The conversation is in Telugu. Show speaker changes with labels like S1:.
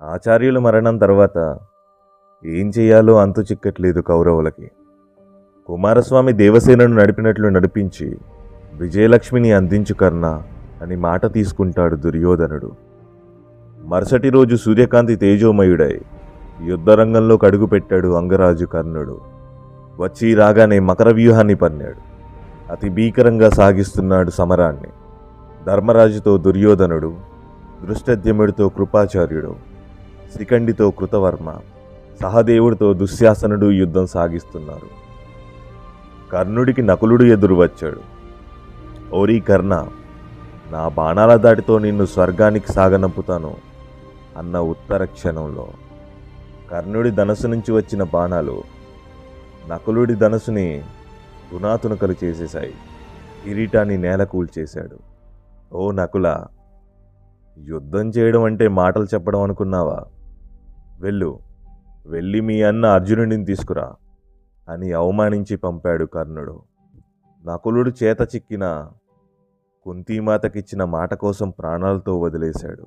S1: ఆచార్యుల మరణం తర్వాత ఏం చేయాలో అంతు చిక్కట్లేదు కౌరవులకి. కుమారస్వామి దేవసేనను నడిపినట్లు నడిపించి విజయలక్ష్మిని అందించు కర్ణ అని మాట తీసుకుంటాడు దుర్యోధనుడు. మరుసటి రోజు సూర్యకాంతి తేజోమయుడై యుద్ధరంగంలో కడుగుపెట్టాడు అంగరాజు కర్ణుడు. వచ్చి రాగానే మకర వ్యూహాన్ని పన్నాడు. అతి భీకరంగా సాగిస్తున్నాడు సమరాన్ని. ధర్మరాజుతో దుర్యోధనుడు, దృష్టద్యుమ్నుడితో కృపాచార్యుడు, శిఖండితో కృతవర్మ, సహదేవుడితో దుశ్శాసనుడు యుద్ధం సాగిస్తున్నారు. కర్ణుడికి నకులుడు ఎదురు వచ్చాడు. ఓరీ కర్ణ, నా బాణాల దాటితో నిన్ను స్వర్గానికి సాగనంపుతాను అన్న ఉత్తర క్షణంలో కర్ణుడి ధనస్సు నుంచి వచ్చిన బాణాలు నకులుడి ధనస్సుని తునాతునకలు చేసేశాయి. కిరీటాన్ని నేల కూల్చేశాడు. ఓ నకుల, యుద్ధం చేయడం అంటే మాటలు చెప్పడం అనుకున్నావా? వెళ్ళి మీ అన్న అర్జునుడిని తీసుకురా అని అవమానించి పంపాడు కర్ణుడు. నకులుడు చేత చిక్కిన కుంతీమాతకిచ్చిన మాట కోసం ప్రాణాలతో వదిలేశాడు.